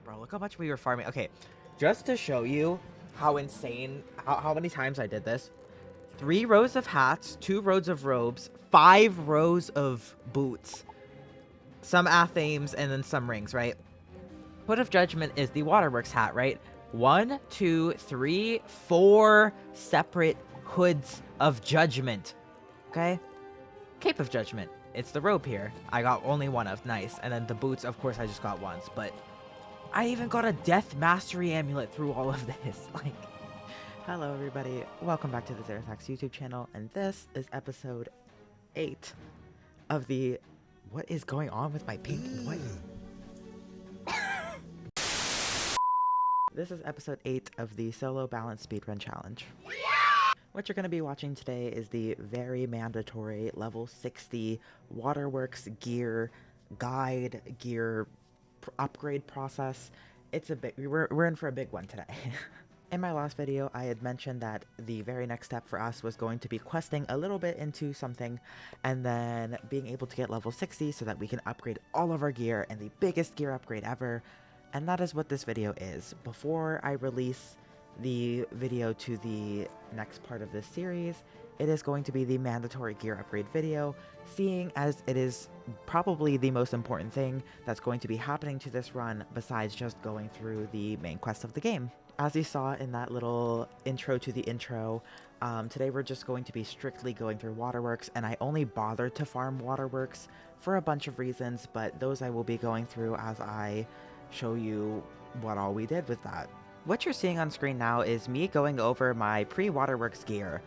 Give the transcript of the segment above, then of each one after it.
Bro, look how much we were farming. Okay, just to show you how insane, how many times I did this. 3 rows of hats, 2 rows of robes, 5 rows of boots, some athames, and then some rings, right? Hood of Judgment is the Waterworks hat, right? 1, 2, 3, 4 separate hoods of judgment. Okay? Cape of Judgment. It's the robe here. I got only one of. Nice. And then the boots, of course, I just got once. But I even got a Death Mastery amulet through all of this. Like, hello, everybody. Welcome back to the Zarathaxx YouTube channel. And this is episode 8 of the... What is going on with my pink? What? This is episode 8 of the Solo Balance Speedrun Challenge. What you're going to be watching today is the very mandatory level 60 Waterworks gear guide gear upgrade process. It's a big, we're in for a big one today. In my last video, I had mentioned that the very next step for us was going to be questing a little bit into something and then being able to get level 60 so that we can upgrade all of our gear and the biggest gear upgrade ever. And that is what this video is. Before I release the video to the next part of this series, it is going to be the mandatory gear upgrade video, seeing as it is probably the most important thing that's going to be happening to this run besides just going through the main quest of the game. As you saw in that little intro to the intro, today we're just going to be strictly going through Waterworks, and I only bothered to farm Waterworks for a bunch of reasons, but those I will be going through as I show you what all we did with that. What you're seeing on screen now is me going over my pre-Waterworks gear.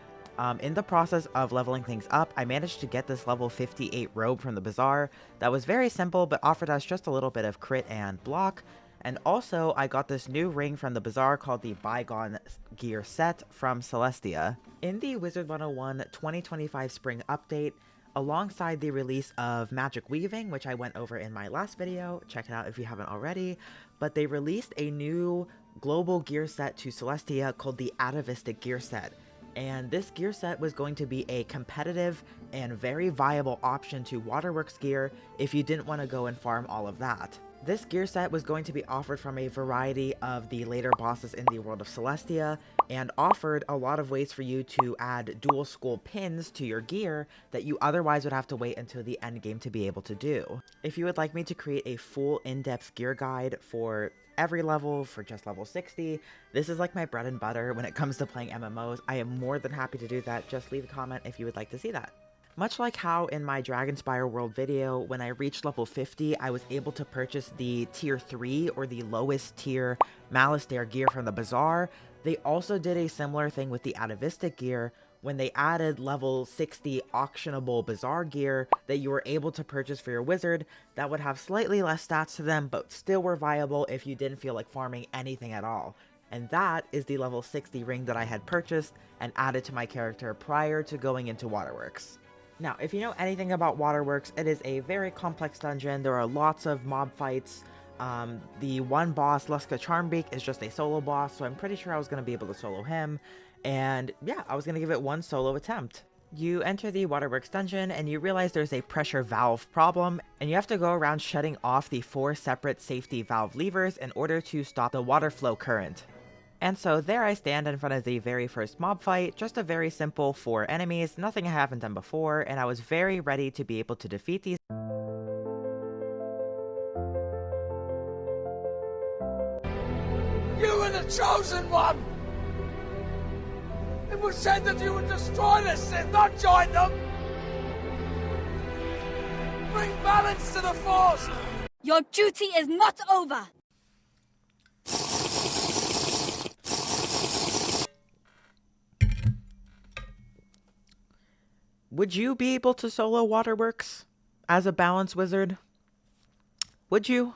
In the process of leveling things up, I managed to get this level 58 robe from the bazaar that was very simple but offered us just a little bit of crit and block. And also, I got this new ring from the bazaar called the Bygone Gear Set from Celestia. In the Wizard101 2025 Spring Update, alongside the release of Magic Weaving, which I went over in my last video, check it out if you haven't already, but they released a new global gear set to Celestia called the Atavistic Gear Set. And this gear set was going to be a competitive and very viable option to Waterworks gear if you didn't want to go and farm all of that. This gear set was going to be offered from a variety of the later bosses in the world of Celestia, and offered a lot of ways for you to add dual skull pins to your gear that you otherwise would have to wait until the end game to be able to do. If you would like me to create a full in-depth gear guide for every level for just level 60, this is like my bread and butter when it comes to playing MMOs. I am more than happy to do that. Just leave a comment if you would like to see that. Much like how in my Dragonspire World video, when I reached level 50, I was able to purchase the tier 3 or the lowest tier Malistaire gear from the bazaar, they also did a similar thing with the Atavistic gear when they added level 60 auctionable bazaar gear that you were able to purchase for your wizard that would have slightly less stats to them but still were viable if you didn't feel like farming anything at all. And that is the level 60 ring that I had purchased and added to my character prior to going into Waterworks. Now, if you know anything about Waterworks, it is a very complex dungeon. There are lots of mob fights. The one boss, Luska Charmbeak, is just a solo boss, so I'm pretty sure I was going to be able to solo him. And yeah, I was going to give it one solo attempt. You enter the Waterworks dungeon, and you realize there's a pressure valve problem, and you have to go around shutting off the 4 separate safety valve levers in order to stop the water flow current. And so there I stand in front of the very first mob fight, just a very simple 4 enemies, nothing I haven't done before, and I was very ready to be able to defeat these. You were the chosen one! It was said that you would destroy the Sith, not join them! Bring balance to the Force! Your duty is not over! Would you be able to solo Waterworks as a balance wizard? Would you?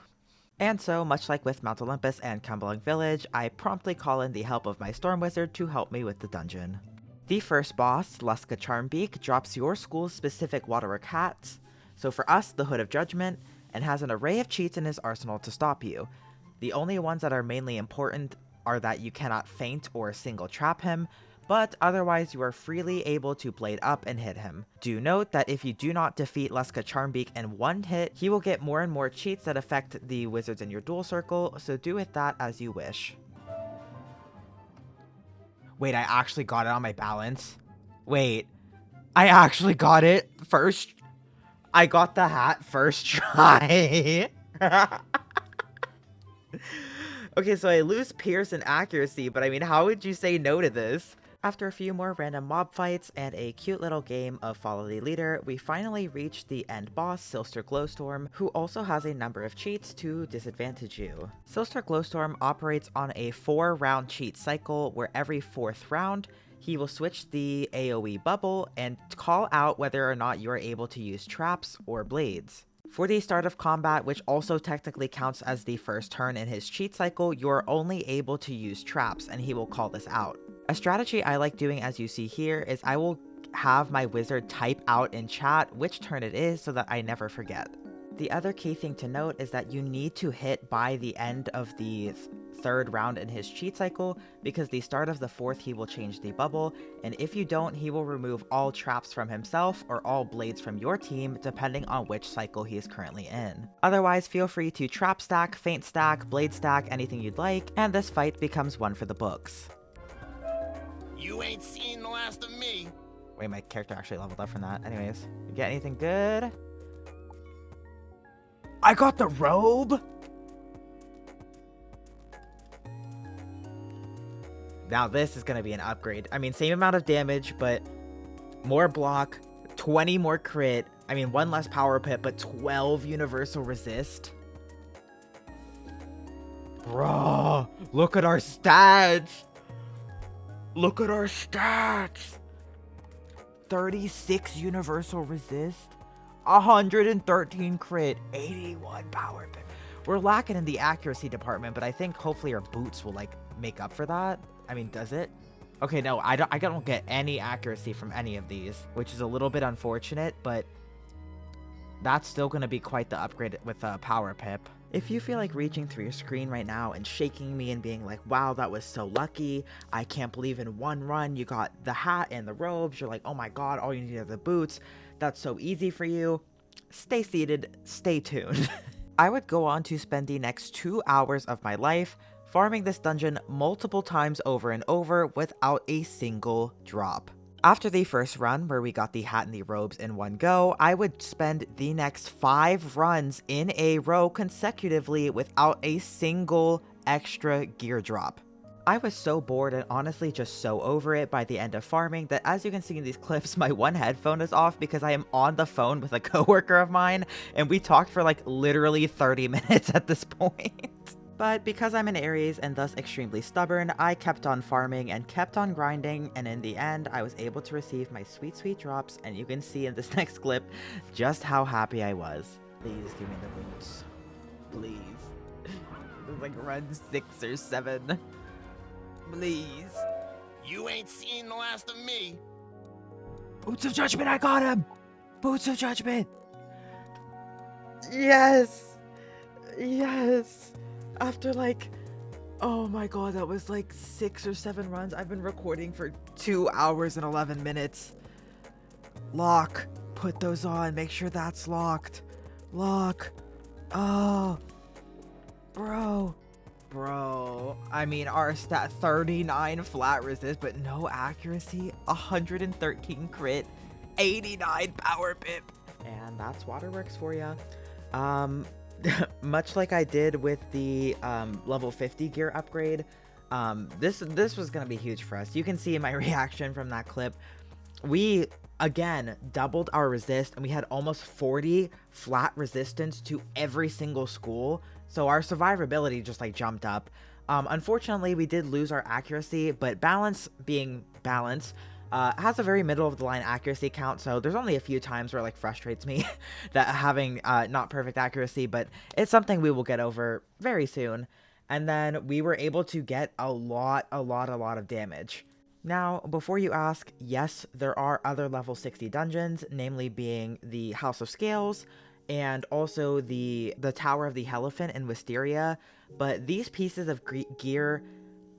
And so, much like with Mount Olympus and Cumberland Village, I promptly call in the help of my Storm Wizard to help me with the dungeon. The first boss, Luska Charmbeak, drops your school's specific Waterwork hats, so for us, the Hood of Judgment, and has an array of cheats in his arsenal to stop you. The only ones that are mainly important are that you cannot feint or single trap him, but otherwise you are freely able to blade up and hit him. Do note that if you do not defeat Leska Charmbeak in one hit, he will get more and more cheats that affect the wizards in your duel circle, so do with that as you wish. Wait, I actually got it on my balance? Wait, I actually got it first. I got the hat first try. Okay, so I lose Pierce and accuracy, but I mean, how would you say no to this? After a few more random mob fights and a cute little game of follow the leader, we finally reach the end boss, Silster Glowstorm, who also has a number of cheats to disadvantage you. Silster Glowstorm operates on a 4-round cheat cycle where every 4th round, he will switch the AoE bubble and call out whether or not you are able to use traps or blades. For the start of combat, which also technically counts as the first turn in his cheat cycle, you are only able to use traps, and he will call this out. A strategy I like doing, as you see here, is I will have my wizard type out in chat which turn it is so that I never forget. The other key thing to note is that you need to hit by the end of the 3rd round in his cheat cycle, because the start of the 4th he will change the bubble, and if you don't, he will remove all traps from himself or all blades from your team, depending on which cycle he is currently in. Otherwise, feel free to trap stack, feint stack, blade stack, anything you'd like, and this fight becomes one for the books. You ain't seen the last of me. Wait, my character actually leveled up from that. Anyways, you get anything good? I got the robe? Now this is going to be an upgrade. I mean, same amount of damage, but more block, 20 more crit. I mean, 1 less power pip, but 12 universal resist. Bruh, look at our stats. Look at our stats. 36 universal resist, 113 crit, 81 power pip. We're lacking in the accuracy department, but I think hopefully our boots will like make up for that. I mean, does it? Okay, no, I don't get any accuracy from any of these, which is a little bit unfortunate, but that's still going to be quite the upgrade with power pip. If you feel like reaching through your screen right now and shaking me and being like, wow, that was so lucky, I can't believe in one run you got the hat and the robes, you're like, oh my god, all you need are the boots, that's so easy for you, stay seated, stay tuned. I would go on to spend the next 2 hours of my life farming this dungeon multiple times over and over without a single drop. After the first run, where we got the hat and the robes in one go, I would spend the next 5 runs in a row consecutively without a single extra gear drop. I was so bored and honestly just so over it by the end of farming that, as you can see in these clips, my one headphone is off because I am on the phone with a coworker of mine and we talked for like literally 30 minutes at this point. But because I'm an Aries and thus extremely stubborn, I kept on farming and kept on grinding, and in the end, I was able to receive my sweet, sweet drops, and you can see in this next clip just how happy I was. Please give me the boots. Please. Like run 6 or 7. Please. You ain't seen the last of me. Boots of Judgment, I got him! Boots of Judgment! Yes! Yes! After like, oh my god, that was like 6 or 7 runs. I've been recording for 2 hours and 11 minutes. Lock. Put those on. Make sure that's locked. Lock. Oh. Bro. I mean, our stat 39 flat resist, but no accuracy. 113 crit. 89 power pip. And that's Waterworks for ya. Much like I did with the level 50 gear upgrade, this was gonna be huge for us. You can see in my reaction from that clip, we again doubled our resist and we had almost 40 flat resistance to every single school, so our survivability just like jumped up. Unfortunately, we did lose our accuracy, but balance being balance, has a very middle of the line accuracy count, so there's only a few times where it like frustrates me that having not perfect accuracy, but it's something we will get over very soon. And then we were able to get a lot of damage. Now, before you ask, yes, there are other level 60 dungeons, namely being the House of Scales and also the Tower of the Elephant in Wisteria, but these pieces of gear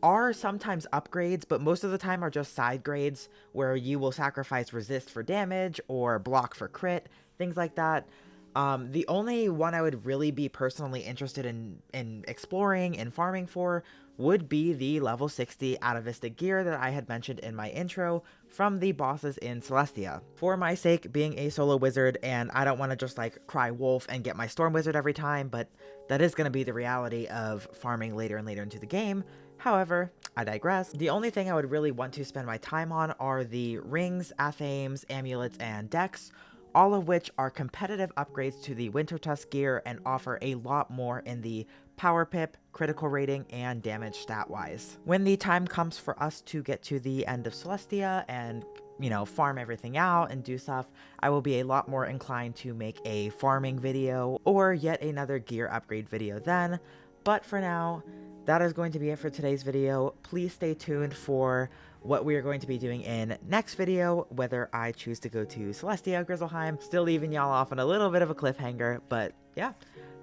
are sometimes upgrades, but most of the time are just side grades where you will sacrifice resist for damage or block for crit, things like that. The only one I would really be personally interested in exploring and farming for would be the level 60 atavistic gear that I had mentioned in my intro from the bosses in Celestia. For my sake, being a solo wizard, and I don't want to just like cry wolf and get my storm wizard every time, but that is going to be the reality of farming later and later into the game. However, I digress. The only thing I would really want to spend my time on are the rings, athames, amulets, and decks, all of which are competitive upgrades to the Winter Tusk gear and offer a lot more in the power pip, critical rating, and damage stat-wise. When the time comes for us to get to the end of Celestia and, you know, farm everything out and do stuff, I will be a lot more inclined to make a farming video or yet another gear upgrade video then. But for now, that is going to be it for today's video. Please stay tuned for what we are going to be doing in next video, whether I choose to go to Celestia, Grizzleheim, still leaving y'all off on a little bit of a cliffhanger, but yeah,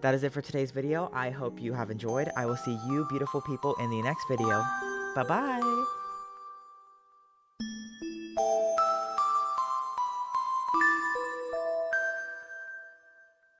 that is it for today's video. I hope you have enjoyed. I will see you beautiful people in the next video. Bye-bye!